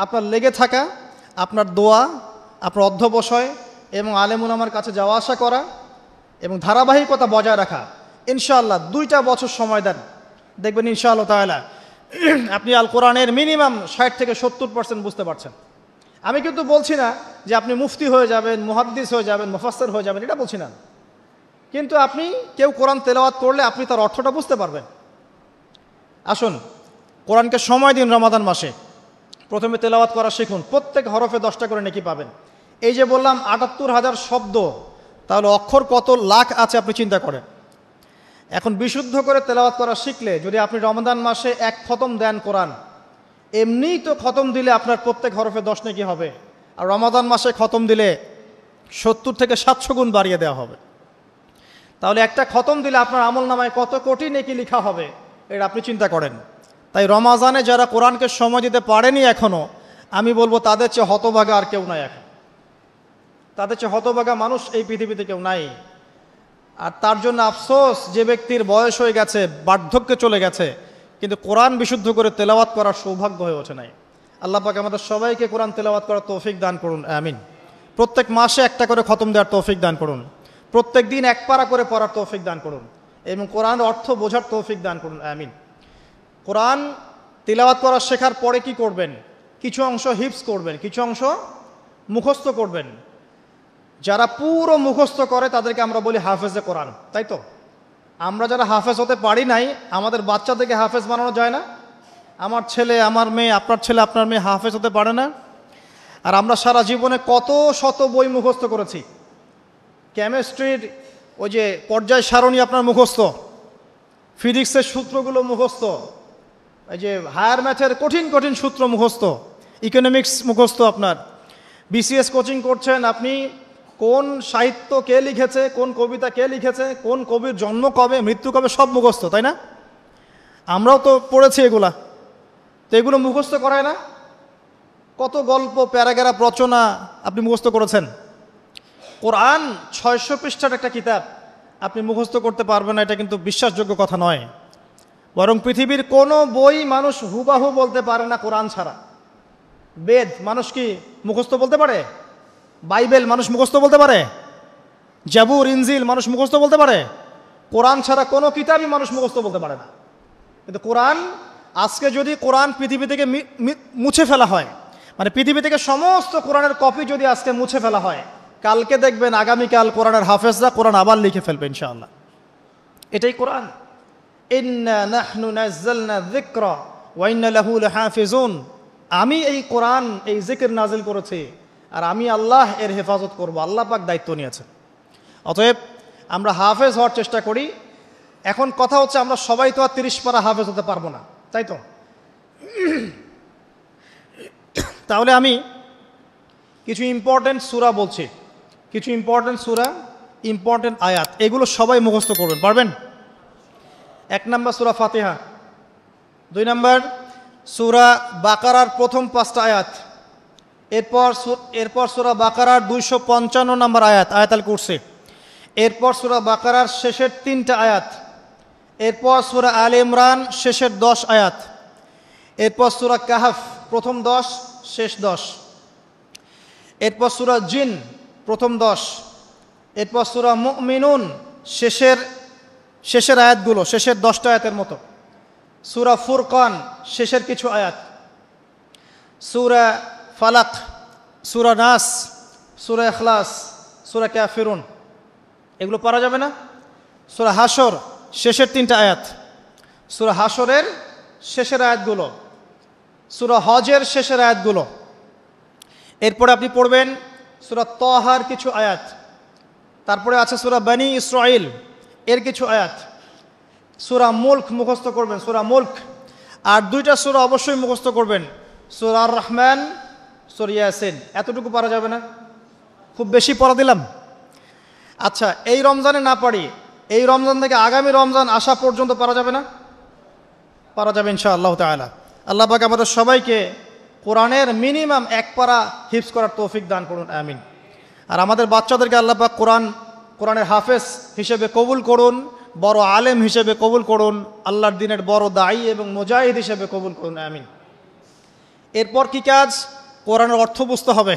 আপনার লেগে থাকা, আপনার দোয়া, আপনার অধ্যবসায় এবং আলেম উলামার কাছে যাওয়া আসা করা এবং ধারাবাহিকতা বজায় রাখা। ইনশাআল্লাহ 2টা বছর সময় দেন, দেখবেন ইনশাআল্লাহ তাআলা আপনি আল কোরআনের মিনিমাম 60 থেকে 70% বুঝতে পারছেন। আমি কিন্তু বলছি না যে আপনি মুফতি হয়ে যাবেন, মুহাদ্দিস হয়ে যাবেন, মুফাসসির হয়ে যাবেন, এটা বলছি না। কিন্তু আপনি কেউ কোরআন তেলাওয়াত করলে আপনি তার অর্থটা বুঝতে পারবেন। আসুন কোরআনকে সময় দিন। রমাদান মাসে প্রথমে তেলাওয়াত করা শিখুন, প্রত্যেক হরফে 10টা করে নেকি পাবেন। এই যে বললাম 78,000 শব্দ, তাহলে অক্ষর কত লাখ আছে আপনি চিন্তা করেন। এখন বিশুদ্ধ করে তেলাওয়াত করা শিখলে যদি আপনি রমাদান মাসে 1 খতম দেন কোরআন, এমনিই তো খতম দিলে আপনার প্রত্যেক হরফে 10 নেকি হবে, আর রমাদান মাসে খতম দিলে 70 থেকে 700 গুণ বাড়িয়ে দেওয়া হবে। তাহলে একটা খতম দিলে আপনার আমল নামায় কত কোটি নেকি লেখা হবে, এটা আপনি চিন্তা করেন। তাই রমাজানে যারা কোরআনকে সময় দিতে পারেনি এখনও, আমি বলবো তাদের চেয়ে হতভাগা আর কেউ নাই এখন। তাদের চেয়ে হতভাগা মানুষ এই পৃথিবীতে কেউ নাই। আর তার জন্য আফসোস, যে ব্যক্তির বয়স হয়ে গেছে, বার্ধক্যে চলে গেছে, কিন্তু কোরআন বিশুদ্ধ করে তেলাওয়াত করার সৌভাগ্য হয়ে ওঠে নাই। আল্লাহ পাক আমাদের সবাইকে কোরআন তেলাওয়াত করার তৌফিক দান করুন, আমিন। প্রত্যেক মাসে একটা করে খতম দেওয়ার তৌফিক দান করুন, প্রত্যেক দিন 1 পারা করে পড়ার তৌফিক দান করুন, এবং কোরআন অর্থ বোঝার তৌফিক দান করুন, আমিন। কোরআন তিলাওয়াত করা শেখার পরে কি করবেন? কিছু অংশ হিফজ করবেন, কিছু অংশ মুখস্থ করবেন। যারা পুরো মুখস্থ করে তাদেরকে আমরা বলি হাফেজে কোরআন, তাই তো? আমরা যারা হাফেজ হতে পারি নাই, আমাদের বাচ্চাদেরকে হাফেজ বানানো যায় না? আমার ছেলে, আমার মেয়ে, আপনার ছেলে, আপনার মেয়ে হাফেজ হতে পারে না? আর আমরা সারা জীবনে কত শত বই মুখস্থ করেছি। কেমিস্ট্রির ওই যে পর্যায় সারণী আপনার মুখস্থ, ফিজিক্সের সূত্রগুলো মুখস্থ, এই যে হায়ার ম্যাথের কঠিন কঠিন সূত্র মুখস্থ, ইকোনমিক্স মুখস্থ। আপনার বিসিএস কোচিং করছেন, আপনি কোন সাহিত্য কে লিখেছে, কোন কবিতা কে লিখেছে, কোন কবির জন্ম কবে, মৃত্যু কবে, সব মুখস্থ, তাই না? আমরাও তো পড়েছি এগুলা। তো এগুলো মুখস্থ করায় না? কত গল্প, প্যারাগ্রাফ রচনা আপনি মুখস্থ করেছেন। কোরআন 600 পৃষ্ঠার একটা কিতাব, আপনি মুখস্থ করতে পারবেন না, এটা কিন্তু বিশ্বাসযোগ্য কথা নয়। বরং পৃথিবীর কোনো বই মানুষ হুবাহু বলতে পারে না কোরআন ছাড়া। বেদ মানুষ কি মুখস্থ বলতে পারে? বাইবেল মানুষ মুখস্থ বলতে পারে? জাবুর, ইনজিল মানুষ মুখস্থ বলতে পারে? কোরআন ছাড়া কোনো কিতাবই মানুষ মুখস্থ বলতে পারে না। কিন্তু কোরআন, আজকে যদি কোরআন পৃথিবী থেকে মুছে ফেলা হয়, মানে পৃথিবী থেকে সমস্ত কোরআনের কপি যদি আজকে মুছে ফেলা হয়, কালকে দেখবেন আগামীকাল কোরআনের হাফেজরা কোরআন আবার লিখে ফেলবে ইনশাআল্লাহ। এটাই কোরআন। ইন্না নাহনু নাযালনা যিকরা ওয়া ইন্না লাহু লাহাফিজুন। আমি এই কোরআন, এই জিকির নাজিল করেছি, আর আমি আল্লাহ এর হেফাজত করব। আল্লাহ পাক দায়িত্ব নিয়েছেন। অতএব আমরা হাফেজ হওয়ার চেষ্টা করি। এখন কথা হচ্ছে, আমরা সবাই তো আর 30 পারা হাফেজ হতে পারবো না, তাই তো? তাহলে আমি কিছু ইম্পর্টেন্ট সূরা বলছি, কিছু ইম্পর্টেন্ট সূরা, ইম্পর্টেন্ট আয়াত, এগুলো সবাই মুখস্থ করবেন, পারবেন? 1 নম্বর সূরা ফাতিহা, 2 নম্বর সূরা বাকারার প্রথম 5টা আয়াত, এরপর সূরা বাকারার 255 নম্বর আয়াত, আয়াতুল কুরসি, এরপর সূরা বাকারার শেষের 3টা আয়াত, এরপর সূরা আলে ইমরান শেষের 10 আয়াত, এরপর সূরা কাহফ প্রথম 10 শেষ 10, এরপর সূরা জিন প্রথম 10, এরপর সূরা মুমিনুন শেষের আয়াতগুলো, শেষের 10টা আয়াতের মতো, সূরা ফুরকান শেষের কিছু আয়াত, সূরা ফালাক, সূরা নাস, সূরা ইখলাস, সূরা কাফিরুন। এগুলো পারা যাবে না? সূরা হাশর শেষের 3টা আয়াত, সূরা হাশরের শেষের আয়াতগুলো, সূরা হজের শেষের আয়াতগুলো। এরপরে আপনি পড়বেন সূরা তাহার কিছু আয়াত, তারপরে আছে সূরা বনী ইসরাইল এর কিছু আয়াত, সূরা মুলক মুখস্থ করবেন, সূরা মুলক। আর 2টা সূরা অবশ্যই মুখস্থ করবেন, সূরা আর রহমান, সূরা ইয়াসিন। এতটুকু পারা যাবে না? খুব বেশি পড়া দিলাম? আচ্ছা, এই রমজানে না পারি, এই রমজান থেকে আগামী রমজান আসা পর্যন্ত পারা যাবে না? পারা যাবে ইনশাআল্লাহ তাআলা। আল্লাহ পাক আমাদের সবাইকে কোরআনের মিনিমাম 1 পারা হিফজ করার তৌফিক দান করুন, আমিন। আর আমাদের বাচ্চাদেরকে আল্লাহ পাক কোরআনের হাফেজ হিসেবে কবুল করুন, বড় আলেম হিসেবে কবুল করুন, আল্লাহর দিনের বড় দায়ী এবং মুজাহিদ হিসেবে কবুল করুন, আমিন। এরপর কি কাজ? কোরআনের অর্থ বুঝতে হবে।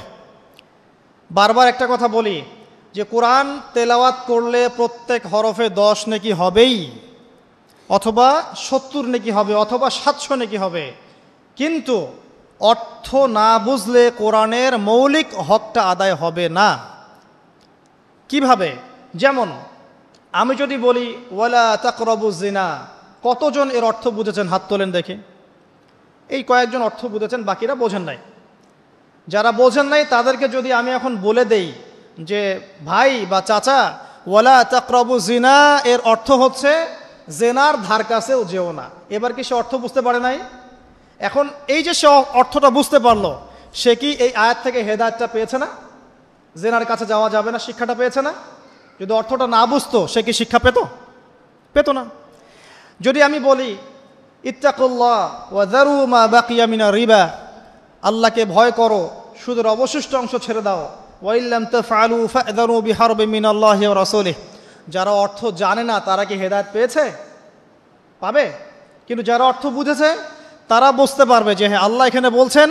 বারবার একটা কথা বলি যে কোরআন তেলাওয়াত করলে প্রত্যেক হরফে 10 নেকি হবেই, অথবা 70 নেকি হবে, অথবা 700 নেকি হবে। কিন্তু অর্থ না বুঝলে কোরআনের মৌলিক হকটা আদায় হবে না। কিভাবে? যেমন আমি যদি বলি ওয়ালা তাকরাবুজ জিনা, কতজন এর অর্থ বুঝেছেন? হাত তোলেন দেখি। এই কয়েকজন অর্থ বুঝেছেন, বাকিরা বোঝেন নাই। যারা বোঝেন নাই তাদেরকে যদি আমি এখন বলে দেই যে ভাই বা চাচা, ওয়ালা তাকরাবুজ জিনা এর অর্থ হচ্ছে জেনার ধার কাছেও যেও না, এবার কি সে অর্থ বুঝতে পারে নাই? এখন এই যে সে অর্থটা বুঝতে পারলো, সে কি এই আয়াত থেকে হেদায়েতটা পেয়েছে না? জেনার কাছে যাওয়া যাবে না শিক্ষাটা পেয়েছে না? যদি অর্থটা না বুঝতো, সে কি শিক্ষা পেত না? যদি আমি বলি ইত্তাকুল্লাহ ওয়া যারু মা বাকিয়া মিনার রিবা, আল্লাহকে ভয় করো, সুদের অবশিষ্ট অংশ ছেড়ে দাও, ওয়া ইল্লাম তাফআলু ফা'যারু বিহারবিন মিনাল্লাহি ওয়া রাসূলিহি। যারা অর্থ জানে না তারা কি হেদায়েত পেয়েছে? পাবে। কিন্তু যারা অর্থ বুঝেছে তারা বুঝতে পারবে যে হ্যাঁ, আল্লাহ এখানে বলছেন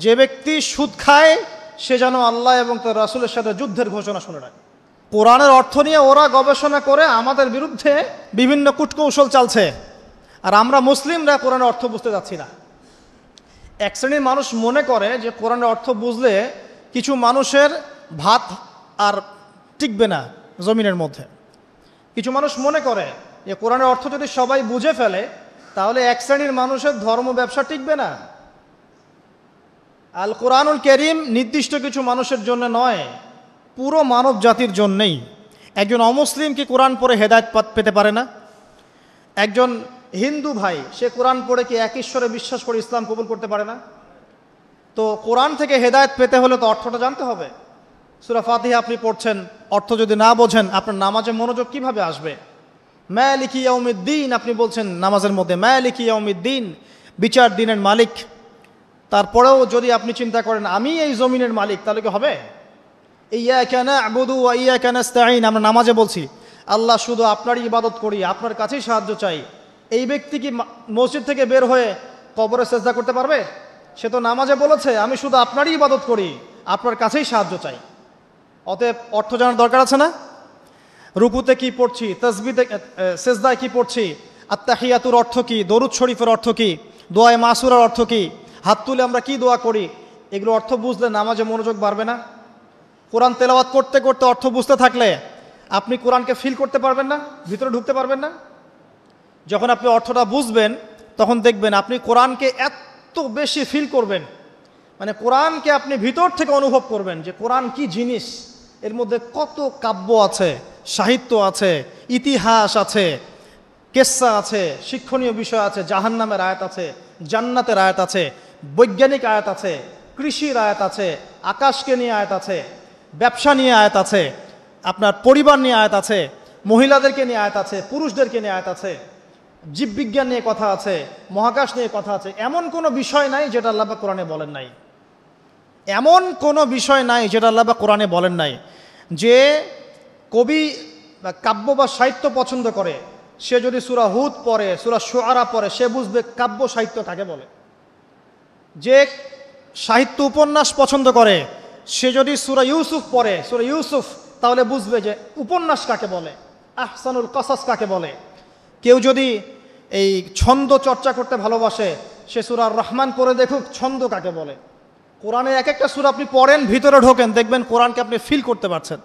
যে ব্যক্তি সুদ খায় সে যেন আল্লাহ এবং তার রাসূলের সাথে যুদ্ধের ঘোষণা শুনে রাখে। কোরআনের অর্থ নিয়ে ওরা গবেষণা করে আমাদের বিরুদ্ধে বিভিন্ন কূটকৌশল চালছে, আর আমরা মুসলিমরা কোরআনের অর্থ বুঝতে যাচ্ছি না। এক শ্রেণীর মানুষ মনে করে যে কোরআনের অর্থ বুঝলে কিছু মানুষের ভাত আর টিকবে না জমিনের মধ্যে। কিছু মানুষ মনে করে যে কোরআনের অর্থ যদি সবাই বুঝে ফেলে তাহলে এক শ্রেণীর মানুষের ধর্ম ব্যবসা টিকবে না। আল কোরআনুল কারীম নির্দিষ্ট কিছু মানুষের জন্য নয়, পুরো মানব জাতির জন্যেই। একজন অমুসলিম কি কোরআন পড়ে হেদায়েত পেতে পারে না? একজন হিন্দু ভাই সে কোরআন পড়ে কি এক ঈশ্বরে বিশ্বাস করে ইসলাম কবুল করতে পারে না? তো কোরআন থেকে হেদায়েত পেতে হলে তো অর্থটা জানতে হবে। সূরা ফাতিহা আপনি পড়ছেন, অর্থ যদি না বোঝেন আপনার নামাজে মনোযোগ কিভাবে আসবে? মালিকি ইয়াউমিদ্দিন আপনি বলছেন নামাজের মধ্যে, মালিকি ইয়াউমিদ্দিন, বিচার দিনের মালিক। তারপরেও যদি আপনি চিন্তা করেন আমি এই জমিনের মালিক, তাহলে কি হবে? ইয়্যাকা না'বুদু ওয়া ইয়্যাকা নাস্তাঈন, আমরা নামাজে বলছি আল্লাহ শুধু আপনারই ইবাদত করি, আপনার কাছেই সাহায্য চাই। এই ব্যক্তি কি মসজিদ থেকে বের হয়ে কবরে সেজদা করতে পারবে? সে তো নামাজে বলেছে আমি শুধু আপনারই ইবাদত করি, আপনার কাছেই সাহায্য চাই। অতএব অর্থ জানার দরকার আছে না? রুকুতে কি পড়ছি, তাসবিতে সেজদায় কি পড়ছি, আত্তাহিয়াতুর অর্থ কি, দরুদ শরীফের অর্থ কি, দোয়ায়ে মাসুরার অর্থ কি, হাত তুলে আমরা কি দোয়া করি, এগুলো অর্থ বুঝলে নামাজে মনোযোগ বাড়বে না? কোরআন তেলাওয়াত করতে করতে অর্থ বুঝতে থাকলে আপনি কোরআনকে ফিল করতে পারবেন না, ভিতরে ঢুকতে পারবেন না। যখন আপনি অর্থটা বুঝবেন তখন দেখবেন আপনি কোরআনকে এত বেশি ফিল করবেন, মানে কোরআনকে আপনি ভিতর থেকে অনুভব করবেন যে কোরআন কি জিনিস, এর মধ্যে কত কাব্য আছে, সাহিত্য আছে, ইতিহাস আছে, কেসা আছে, শিক্ষণীয় বিষয় আছে, জাহান্নামের আয়াত আছে, জান্নাতের আয়াত আছে, বৈজ্ঞানিক আয়াত আছে, কৃষির আয়াত আছে, আকাশকে নিয়ে আয়াত আছে, ব্যবসা নিয়ে আয়াত আছে, আপনার পরিবার নিয়ে আয়াত আছে, মহিলাদেরকে নিয়ে আয়াত আছে, পুরুষদেরকে নিয়ে আয়াত আছে, জীববিজ্ঞান নিয়ে কথা আছে, মহাকাশ নিয়ে কথা আছে। এমন কোনো বিষয় নাই যেটা আল্লাহ পাক কোরআনে বলেন নাই। এমন কোনো বিষয় নাই যেটা আল্লাহ পাক কোরআনে বলেন নাই। যে কবি বা কাব্য বা সাহিত্য পছন্দ করে সে যদি সূরা হুদ পড়ে, সূরা শুআরা পড়ে, সে বুঝবে কাব্য সাহিত্য কাকে বলে। যে সাহিত্য উপন্যাস পছন্দ করে সে যদি সূরা ইউসুফ পড়ে, সূরা ইউসুফ, তাহলে বুঝবে যে উপন্যাস কাকে বলে, আহসানুল কসাস কাকে বলে। কেউ যদি এই ছন্দ চর্চা করতে ভালোবাসে সে সূরা রহমান পড়ে দেখুক ছন্দ কাকে বলে। কোরআনের এক একটা সূরা আপনি পড়েন, ভিতরে ঢোকেন, দেখবেন কোরআনকে আপনি ফিল করতে পারছেন।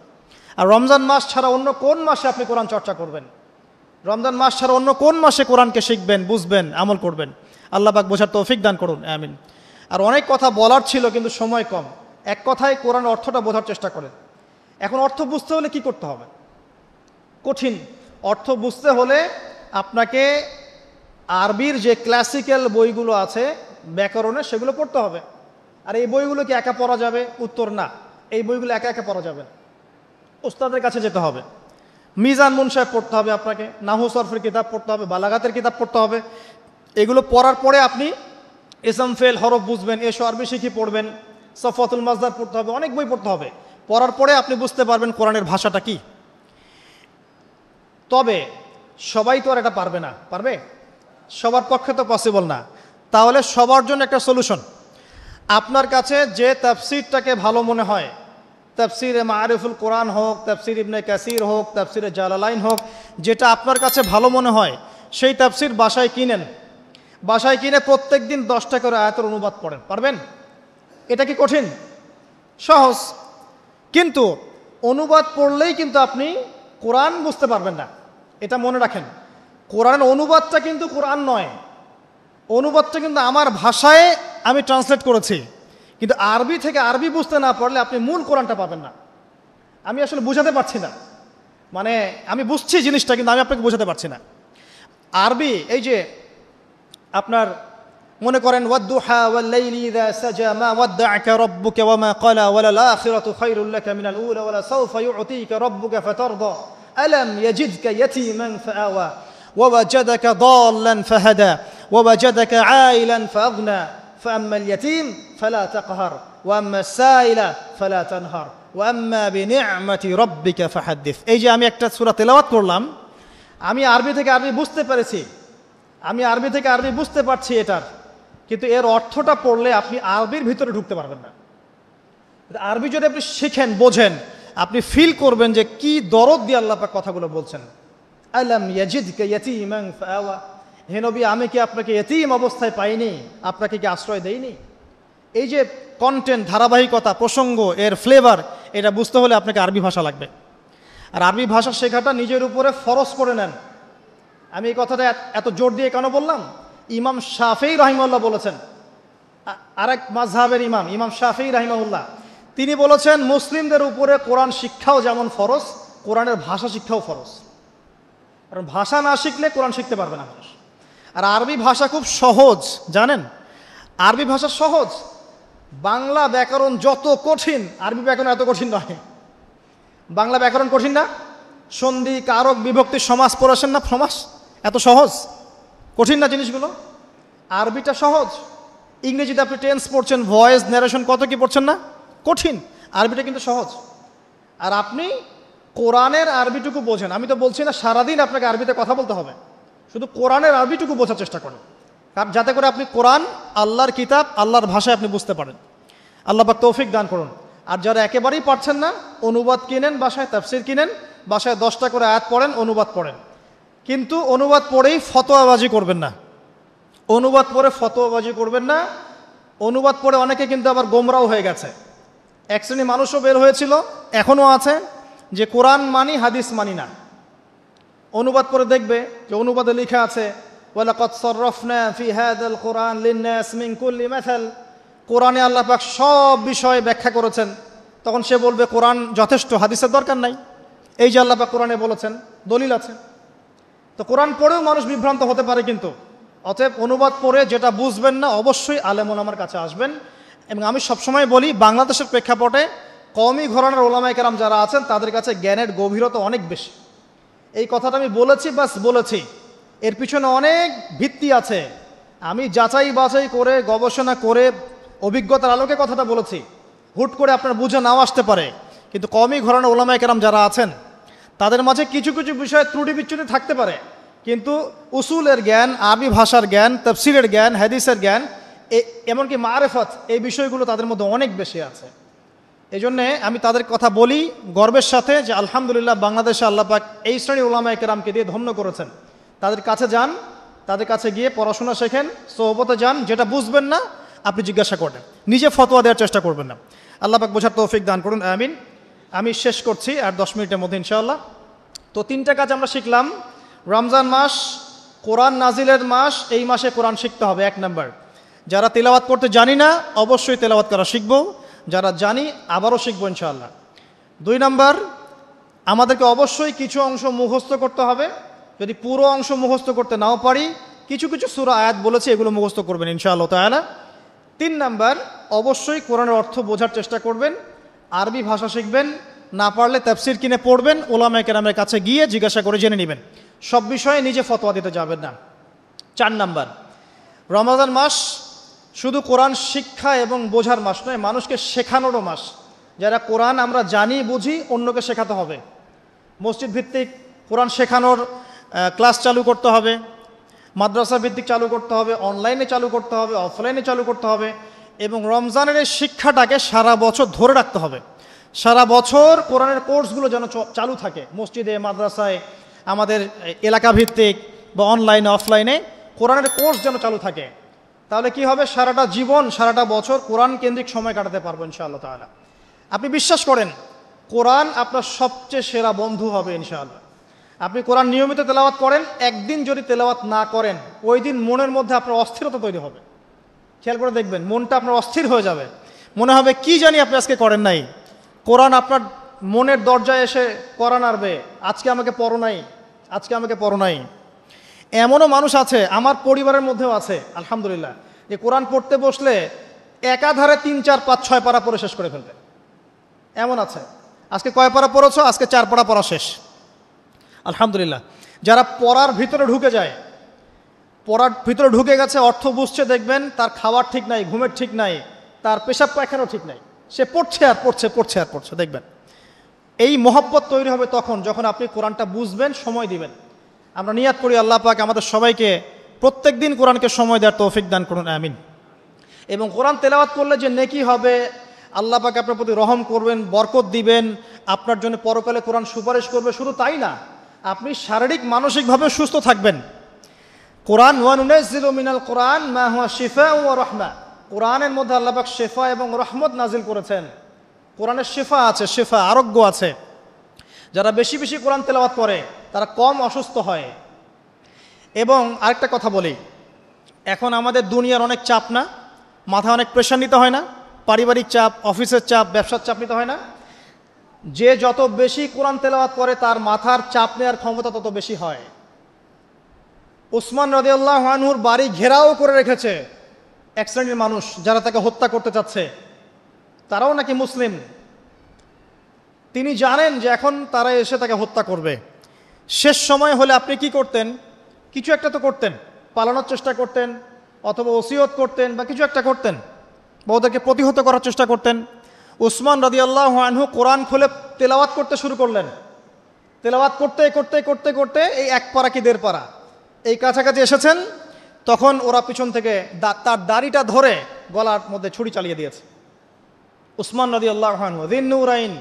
আর রমজান মাস ছাড়া অন্য কোন মাসে আপনি কোরআন চর্চা করবেন? রমজান মাস ছাড়া অন্য কোন মাসে কোরআনকে শিখবেন, বুঝবেন, আমল করবেন? আল্লাহ পাক বোঝার তৌফিক দান করুন, আমিন। আর অনেক কথা বলার ছিল কিন্তু সময় কম, এক কথায় কোরআন অর্থটা বোঝার চেষ্টা করেন। এখন অর্থ বুঝতে হলে কি করতে হবে? কঠিন। অর্থ বুঝতে হলে আপনাকে আরবির যে ক্লাসিক্যাল বইগুলো আছে ব্যাকরণের, সেগুলো পড়তে হবে। আর এই বইগুলো কি একা পড়া যাবে? উত্তর না, এই বইগুলো একা একা পড়া যাবে না, ওস্তাদের কাছে যেতে হবে। মিজান মুনসাহেব পড়তে হবে আপনাকে, নাহু সরফের কিতাব পড়তে হবে, বালাগাতের কিতাব পড়তে হবে। এগুলো পড়ার পরে আপনি ইসম ফেল হরফ বুঝবেন, এসো আরবি শিখি পড়বেন, সফাতুল মাজদার পড়তে হবে, অনেক বই পড়তে হবে। পড়ার পরে আপনি বুঝতে পারবেন কোরআনের ভাষাটা কি। তবে সবাই তো আর এটা পারবে না, পারবে? সবার পক্ষে তো পসিবল না। তাহলে সবার জন্য একটা সলিউশন, আপনার কাছে যে তাফসিরটাকে ভালো মনে হয়, তাফসিরে মারিফুল কোরআন হোক, তাফসির ইবনে কাসির হোক, তাফসিরে জালালাইন হোক, যেটা আপনার কাছে ভালো মনে হয় সেই তাফসির বাসায় কিনেন। বাসায় কিনে প্রত্যেক দিন 10টা করে আয়াতের অনুবাদ পড়েন। পারবেন? এটা কি কঠিন? সহজ। কিন্তু অনুবাদ পড়লেই কিন্তু আপনি কোরআন বুঝতে পারবেন না, এটা মনে রাখেন। কোরআনের অনুবাদটা কিন্তু কোরআন নয়, অনুবাদটা কিন্তু আমার ভাষায় আমি ট্রান্সলেট করেছি, কিন্তু আরবি থেকে আরবি বুঝতে না পারলে আপনি মূল কোরআনটা পাবেন না। আমি আসলে বুঝাতে পারছি না, মানে আমি বুঝছি জিনিসটা কিন্তু আমি আপনাকে বোঝাতে পারছি না। আরবি এই যে আপনার মনে করেন ওয়াদ্দুহা ওয়াল-লাইলি ইযা সাজা মা ওয়াদ্দা'আকা রাব্বুকা ওয়া মা ক্বালা ওয়ালাল আখিরাতু খায়রুল লাকা মিনাল উলা ওয়ালা সাওফা ইউ'তিকা রাব্বুকা ফাতারদা আলাম ইয়াজিদকা ইয়াতীমান ফাআওয়া ওয়া ওয়াজাদাকা দাল্লান ফাহাদা ওয়া ওয়াজাদাকা আইলান ফাআগনা ফাআম্মাল ইয়াতীম ফালা তাকহার ওয়া আম্মাস সাইলা ফালা তানহার ওয়া আম্মা বিনি'মাতি রাব্বিকা ফাহাদ্দিস। এই যে আমি একটা সূরা তেলাওয়াত করলাম, আমি আরবি থেকে আরবি বুঝতে পেরেছি, আমি আরবি থেকে আরবি বুঝতে পারছি এটার, কিন্তু এর অর্থটা পড়লে আপনি আরবির ভিতরে ঢুকতে পারবেন না। আরবি যদি আপনি শিখেন, বোঝেন, আপনি ফিল করবেন যে কি দরদ দিয়ে আল্লাহ পাক কথাগুলো বলছেন। আলাম ইয়াজিদকা ইয়াতীমান ফাআওয়া, হে নবী আমি কি আপনাকে ইয়তীম অবস্থায় পাইনি, আপনাকে কি আশ্রয় দেইনি? এই যে কন্টেন্ট, ধারাবাহিকতা, প্রসঙ্গ, এর ফ্লেভার, এটা বুঝতে হলে আপনাকে আরবি ভাষা লাগবে। আর আরবি ভাষা শেখাটা নিজের উপরে ফরজ করে নেন, আমি এই কথাটা এত জোর দিয়ে কেন বললাম? ইমাম শাফিঈ রাহিমাহুল্লাহ বলেছেন, আরেক মাযহাবের ইমাম শাফিঈ রাহিমাহুল্লাহ, তিনি বলেছেন মুসলিমদের উপরে কোরআন শিক্ষাও যেমন ফরজ, কোরআনের ভাষা শিক্ষাও ফরজ। কারণ ভাষা না শিখলে কোরআন শিখতে পারবে না মানুষ। আর আরবি ভাষা খুব সহজ, জানেন? আরবি ভাষা সহজ। বাংলা ব্যাকরণ যত কঠিন, আরবি ব্যাকরণ এত কঠিন নয়। বাংলা ব্যাকরণ কঠিন না? সন্ধি, কারক, বিভক্তি, সমাস পড়েছেন না? সমাস এত সহজ, কঠিন না জিনিসগুলো? আরবিটা সহজ। ইংরেজিতে আপনি টেন্স পড়ছেন, ভয়েস, ন্যারেশন, কত কি পড়ছেন না? কঠিন। আরবিটা কিন্তু সহজ। আর আপনি কোরআনের আরবিটুকু বোঝেন। আমি তো বলছি না সারাদিন আপনাকে আরবিতে কথা বলতে হবে, শুধু কোরআনের আরবিটুকু বোঝার চেষ্টা করেন, যাতে করে আপনি কোরআন, আল্লাহর কিতাব, আল্লাহর ভাষায় আপনি বুঝতে পারেন। আল্লাহ পাক তৌফিক দান করুন। আর যারা একেবারেই পারছেন না, অনুবাদ কিনেন বাসায়, তাফসির কিনেন বাসায়, 10টা করে আয়াত পড়েন, অনুবাদ পড়েন। কিন্তু অনুবাদ পড়েই ফতোয়াবাজি করবেন না। অনুবাদ পড়ে ফতোয়াবাজি করবেন না। অনুবাদ পড়ে অনেকে কিন্তু আবার গোমরাও হয়ে গেছে। এক শ্রেণী মানুষও বের হয়েছিল, এখনও আছে, যে কোরআন মানি, হাদিস মানি না। অনুবাদ পড়ে দেখবে যে অনুবাদে লেখা আছে ওয়ালাকাদ সাররাফনা ফি হাযাল কুরআন লিন-নাস মিন কুল্লি মাসাল। কোরআনে আল্লাহ পাক সব বিষয়ে ব্যাখ্যা করেছেন। তখন সে বলবে কোরআন যথেষ্ট, হাদিসের দরকার নাই। এই যে আল্লাহ পাক কোরআনে বলেছেন, দলিল আছে। তো কোরআন পড়েও মানুষ বিভ্রান্ত হতে পারে। কিন্তু অতএব অনুবাদ পড়ে যেটা বুঝবেন না, অবশ্যই আলেম ওলামার কাছে আসবেন। এবং আমি সবসময় বলি, বাংলাদেশের প্রেক্ষাপটে কওমি ঘরানার ওলামায়ে কেরাম যারা আছেন তাদের কাছে জ্ঞানের গভীরতা অনেক বেশি। এই কথাটা আমি বলেছি, বাস বলেছি, এর পিছনে অনেক ভিত্তি আছে। আমি যাচাই বাছাই করে, গবেষণা করে, অভিজ্ঞতার আলোকে কথাটা বলেছি। হুট করে আপনার বুঝে নাও আসতে পারে। কিন্তু কওমি ঘরানার ওলামায়ে কেরাম যারা আছেন তাদের মাঝে কিছু কিছু বিষয়ে ত্রুটি বিচ্যুতি থাকতে পারে, কিন্তু উসুলের জ্ঞান, আরবি ভাষার জ্ঞান, তাফসীরের জ্ঞান, হাদিসের জ্ঞান, এমনকি মারেফত, এই বিষয়গুলো তাদের মধ্যে অনেক বেশি আছে। এই জন্যে আমি তাদের কথা বলি গর্বের সাথে যে আলহামদুলিল্লাহ, বাংলাদেশে আল্লাহ পাক এই শ্রেণীর উলামায়ে কেরামকে দিয়ে ধন্য করেছেন। তাদের কাছে যান, তাদের কাছে গিয়ে পড়াশোনা শেখেন, সোহবতে যান। যেটা বুঝবেন না আপনি জিজ্ঞাসা করেন, নিজে ফতোয়া দেওয়ার চেষ্টা করবেন না। আল্লাহ পাক বোঝার তৌফিক দান করুন, আমিন। আমি শেষ করছি আর 10 মিনিটের মধ্যে ইনশাআল্লাহ। তো 3টা কাজ আমরা শিখলাম। রমজান মাস কোরআন নাজিলের মাস, এই মাসে কোরআন শিখতে হবে। 1 নাম্বার, যারা তেলাওয়াত করতে জানি না অবশ্যই তেলাওয়াত করা শিখব, যারা জানি আবারও শিখবো ইনশাআল্লাহ। 2 নাম্বার, আমাদেরকে অবশ্যই কিছু অংশ মুখস্থ করতে হবে। যদি পুরো অংশ মুখস্থ করতে নাও পারি, কিছু কিছু সূরা আয়াত বলেছি, এগুলো মুখস্থ করবেন ইনশাআল্লাহ তাআলা। 3 নাম্বার, অবশ্যই কোরআনের অর্থ বোঝার চেষ্টা করবেন, আরবি ভাষা শিখবেন, না পারলে তাফসীর কিনে পড়বেন, ওলামায়ে কেরামের কাছে গিয়ে জিজ্ঞাসা করে জেনে নেবেন। সব বিষয়ে নিজে ফতোয়া দিতে যাবেন না। 4 নাম্বার, রমজান মাস শুধু কোরআন শিক্ষা এবং বোঝার মাস নয়, মানুষকে শেখানোরও মাস। যারা কোরআন আমরা জানি, বুঝি, অন্যকে শেখাতে হবে। মসজিদ ভিত্তিক কোরআন শেখানোর ক্লাস চালু করতে হবে, মাদ্রাসা ভিত্তিক চালু করতে হবে, অনলাইনে চালু করতে হবে, অফলাইনে চালু করতে হবে। এবং রমজানের এই শিক্ষাটাকে সারা বছর ধরে রাখতে হবে। সারা বছর কোরআনের কোর্সগুলো যেন চালু থাকে, মসজিদে, মাদ্রাসায়, আমাদের এলাকা ভিত্তিক বা অনলাইনে, অফলাইনে কোরআনের কোর্স যেন চালু থাকে। তাহলে কি হবে, সারাটা জীবন, সারাটা বছর কোরআন কেন্দ্রিক সময় কাটাতে পারবো ইনশাআল্লাহ তাআলা। আপনি বিশ্বাস করেন, কোরআন আপনার সবচেয়ে সেরা বন্ধু হবে ইনশাআল্লাহ। আপনি কোরআন নিয়মিত তেলাওয়াত করেন, একদিন যদি তেলাওয়াত না করেন, ওই দিন মনের মধ্যে আপনার অস্থিরতা তৈরি হবে। খেয়াল করে দেখবেন, মনটা আপনার অস্থির হয়ে যাবে, মনে হবে কি জানি আপনি আজকে করেন নাই। কোরআন আপনার মনের দরজায় এসে কোরআন আনবে, আজকে আমাকে পড়ো নাই, আজকে আমাকে পড়ো নাই। এমনও মানুষ আছে, আমার পরিবারের মধ্যেও আছে আলহামদুলিল্লাহ, যে কোরআন পড়তে বসলে একাধারে 3, 4, 5, 6 পারা পড়ে শেষ করে ফেলবে। এমন আছে। আজকে কয় পারা পড়েছো? আজকে 4 পারা পড়া শেষ, আলহামদুলিল্লাহ। যারা পড়ার ভিতরে ঢুকে যায়, পড়ার ভিতরে ঢুকে গেছে, অর্থ বুঝছে, দেখবেন তার খাওয়ার ঠিক নাই, ঘুমের ঠিক নাই, তার পেশাব পায়খানাও ঠিক নাই, সে পড়ছে আর পড়ছে, পড়ছে আর পড়ছে। দেখবেন এই মহব্বত তৈরি হবে তখন, যখন আপনি কোরআনটা বুঝবেন, সময় দিবেন। আমরা নিয়াত করি আল্লাহ পাক আমাদের সবাইকে প্রত্যেক দিন কোরআনকে সময় দেওয়ার তৌফিক দান করুন, আমিন। এবং কোরআন তেলাওয়াত করলে যে নেকি হবে, আল্লাহ পাক আপনার প্রতি রহম করবেন, বরকত দিবেন, আপনার জন্য পরকালে কোরআন সুপারিশ করবে। শুধু তাই না, আপনি শারীরিক মানসিকভাবে সুস্থ থাকবেন। কোরআন ওয়া নুনাজ্জিলু মিনাল কোরআন মা হুয়া শিফাউন ওয়া রাহমা, কোরআনের মধ্যে আল্লাহ পাক শিফা এবং রহমত নাজিল করেছেন। কোরআনের শিফা আছে, শিফা, আরোগ্য আছে। যারা বেশি বেশি কোরআন তেলাওয়াত করে তারা কম অসুস্থ হয়। এবং আরেকটা কথা বলি, এখন আমাদের দুনিয়ার অনেক চাপ না, মাথায় অনেক প্রেশার নিতে হয় না, পারিবারিক চাপ, অফিসের চাপ, ব্যবসার চাপ নিতে হয় না। যে যত বেশি কোরআন তেলাওয়াত করে তার মাথার চাপ নেওয়ার ক্ষমতা তত বেশি হয়। উসমান রাদিয়াল্লাহু আনহুর বাড়ি ঘেরাও করে রেখেছে এক শ্রেণীর মানুষ, যারা তাকে হত্যা করতে চাচ্ছে, তারাও নাকি মুসলিম। তিনি জানেন যে এখন তারা এসে তাকে হত্যা করবে। শেষ সময় হলে আপনি কি করতেন? কিছু একটা তো করতেন, পালানোর চেষ্টা করতেন, অথবা ওসিয়ত করতেন, বা কিছু একটা করতেন, বা ওদেরকে প্রতিহত করার চেষ্টা করতেন। উসমান রাদিয়াল্লাহু আনহু কোরআন খুলে তেলাওয়াত করতে শুরু করলেন। তেলাওয়াত করতে করতে করতে করতে এই এক পারা কি দেড় পারা এই কাছাকাছি এসেছেন, তখন ওরা পিছন থেকে তার দাড়িটা ধরে গলার মধ্যে ছুরি চালিয়ে দিয়েছে। উসমান রাদিয়াল্লাহু আনহু যিন্নুরাইন,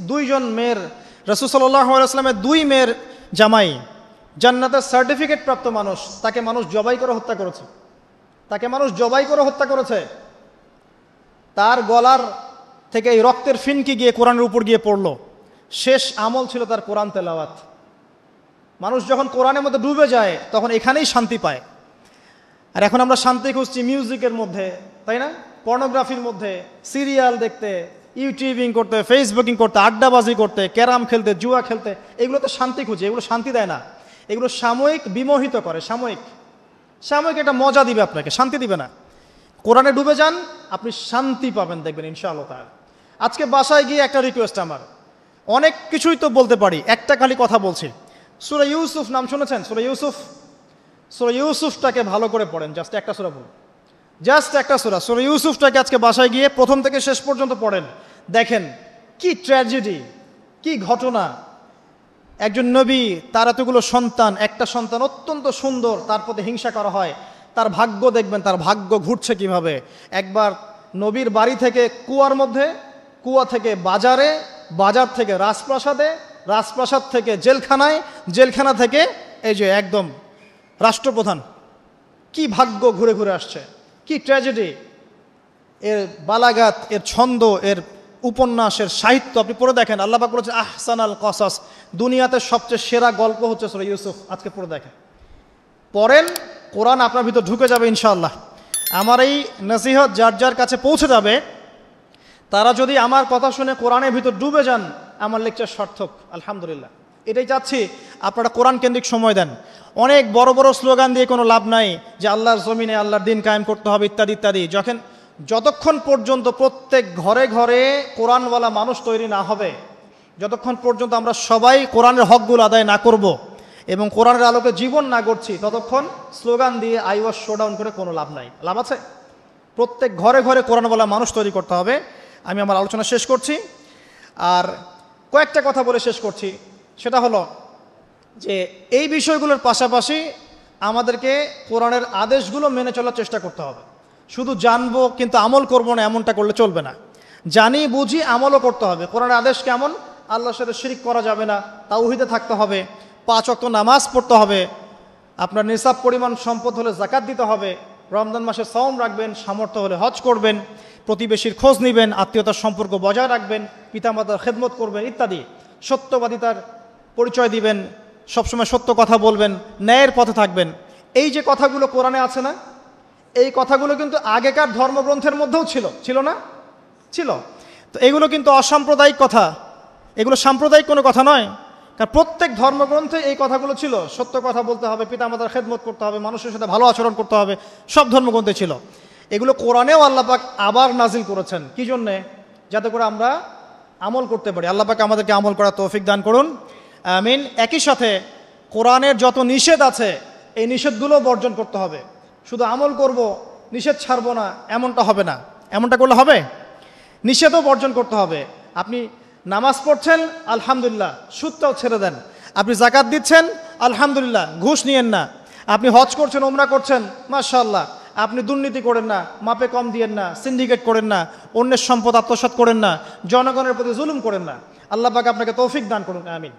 দুইজন মেয়ের, রাসূল সাল্লাল্লাহু আলাইহি ওয়াসাল্লামের দুই মেয়ের জামাই, জান্নাতের সার্টিফিকেট প্রাপ্ত মানুষ, তাকে মানুষ জবাই করে হত্যা করেছে। তাকে মানুষ জবাই করে হত্যা করেছে। তার গলার থেকে এই রক্তের ফিনকি গিয়ে কোরআনের উপর গিয়ে পড়ল। শেষ আমল ছিল তার কোরআন তেলাওয়াত। মানুষ যখন কোরআনের মধ্যে ডুবে যায় তখন এখানেই শান্তি পায়। আর এখন আমরা শান্তি খুঁজছি মিউজিকের মধ্যে, তাই না? পর্নোগ্রাফির মধ্যে, সিরিয়াল দেখতে, ইউটিউবিং করতে, ফেসবুকিং করতে, আড্ডাবাজি করতে, ক্যারাম খেলতে, জুয়া খেলতে, এগুলোতে শান্তি খুঁজে। এগুলো শান্তি দেয় না, এগুলো সাময়িক বিমোহিত করে, সাময়িক একটা মজা দিবে আপনাকে, শান্তি দিবে না। কোরআনে ডুবে যান, আপনি শান্তি পাবেন, দেখবেন ইনশাআল্লাহ তাআলা। আজকে বাসায় গিয়ে একটা রিকোয়েস্ট আমার, অনেক কিছুই তো বলতে পারি, একটা খালি কথা বলছি। সূরা ইউসুফ নাম শুনেছেন? সূরা ইউসুফটাকে ভালো করে পড়েন, জাস্ট একটা সূরা বলুন, জাস্ট একটা সূরা, সূরা ইউসুফটাকে আজকে বাসায় গিয়ে প্রথম থেকে শেষ পর্যন্ত পড়েন। দেখেন কি ট্র্যাজেডি, কি ঘটনা। একজন নবী, তার এতগুলো সন্তান, একটা সন্তান অত্যন্ত সুন্দর, তার প্রতি হিংসা করা হয়। তার ভাগ্য দেখবেন, তার ভাগ্য ঘুরছে কিভাবে। একবার নবীর বাড়ি থেকে কুয়ার মধ্যে, কুয়া থেকে বাজারে, বাজার থেকে রাজপ্রাসাদে, রাজপ্রাসাদ থেকে জেলখানায়, জেলখানা থেকে এই যে একদম রাষ্ট্রপ্রধান। কি ভাগ্য ঘুরে ঘুরে আসছে, কি ট্র্যাজেডি। এর বালাগাত, এর ছন্দ, এর উপন্যাসের সাহিত্য আপনি পড়ে দেখেন। আল্লাহ পাক বলেছেন আহসানাল কসাস, দুনিয়াতে সবচেয়ে সেরা গল্প হচ্ছে সূরা ইউসুফ। আজকে পড়ে দেখেন, পড়েন, কোরআন আপনার ভিতর ঢুকে যাবে ইনশাআল্লাহ। আমার এই নসিহত যার যার কাছে পৌঁছে যাবে, তারা যদি আমার কথা শুনে কোরআনের ভিতর ডুবে যান, আমার লেকচার সার্থক, আলহামদুলিল্লাহ। এটাই চাচ্ছি, আপনারা কোরআন কেন্দ্রিক সময় দেন। অনেক বড় বড় স্লোগান দিয়ে কোনো লাভ নাই যে আল্লাহর জমিনে আল্লাহর দিন কায়েম করতে হবে ইত্যাদি ইত্যাদি। যতক্ষণ পর্যন্ত প্রত্যেক ঘরে ঘরে কোরআনওয়ালা মানুষ তৈরি না হবে, যতক্ষণ পর্যন্ত আমরা সবাই কোরআনের হকগুলো আদায় না করব এবং কোরআনের আলোকে জীবন না গড়ছি, ততক্ষণ স্লোগান দিয়ে আইওয়াস শোডাউন করে কোনো লাভ নাই। লাভ আছে? প্রত্যেক ঘরে ঘরে কোরআনওয়ালা মানুষ তৈরি করতে হবে। আমি আমার আলোচনা শেষ করছি, আর কয়েকটা কথা বলে শেষ করছি। সেটা হলো যে এই বিষয়গুলোর পাশাপাশি আমাদেরকে কোরআনের আদেশগুলো মেনে চলার চেষ্টা করতে হবে। শুধু জানবো কিন্তু আমল করব না, এমনটা করলে চলবে না। জানি বুঝি আমলও করতে হবে। কোরআনের আদেশ কেমন? আল্লাহর সাথে শিরিক করা যাবে না, তাওহীদে থাকতে হবে, 5 ওয়াক্ত নামাজ পড়তে হবে, আপনার নিসাব পরিমাণ সম্পদ হলে যাকাত দিতে হবে, রমজান মাসে সওম রাখবেন, সামর্থ্য হলে হজ করবেন, প্রতিবেশীর খোঁজ নেবেন, আত্মীয়তার সম্পর্ক বজায় রাখবেন, পিতামাতার খেদমত করবেন ইত্যাদি। সত্যবাদিতার পরিচয় দিবেন, সবসময় সত্য কথা বলবেন, ন্যায়ের পথে থাকবেন। এই যে কথাগুলো কোরআনে আছে না, এই কথাগুলো কিন্তু আগেকার ধর্মগ্রন্থের মধ্যেও ছিল না? ছিল। তো এগুলো কিন্তু অসাম্প্রদায়িক কথা, এগুলো সাম্প্রদায়িক কোনো কথা নয়। কারণ প্রত্যেক ধর্মগ্রন্থে এই কথাগুলো ছিল। সত্য কথা বলতে হবে, পিতামাতার খেদমত করতে হবে, মানুষের সাথে ভালো আচরণ করতে হবে, সব ধর্মগ্রন্থে ছিল। এগুলো কোরআনেও আল্লাহ পাক আবার নাজিল করেছেন। কি জন্যে? যাতে করে আমরা আমল করতে পারি। আল্লাহ পাক আমাদেরকে আমল করার তৌফিক দান করুন, আমিন। একই সাথে কোরআনের যত নিষেধ আছে, এই নিষেধগুলো বর্জন করতে হবে। শুধু আমল করব, নিষেধ ছাড়বো না, এমনটা হবে না। এমনটা করলে হবে? নিষেধও বর্জন করতে হবে। আপনি নামাজ পড়ছেন, আলহামদুলিল্লাহ, সুদটাও ছেড়ে দেন। আপনি যাকাত দিচ্ছেন, আলহামদুলিল্লাহ, ঘুষ নিয়েন না। আপনি হজ করছেন, ওমরা করছেন, মাশাআল্লাহ, আপনি দুর্নীতি করেন না, মাপে কম দিয়েন না, সিন্ডিকেট করেন না, অন্যের সম্পদ আত্মসাৎ করেন না, জনগণের প্রতি জুলুম করেন না। আল্লাহ পাক আপনাকে তৌফিক দান করুন, আমিন।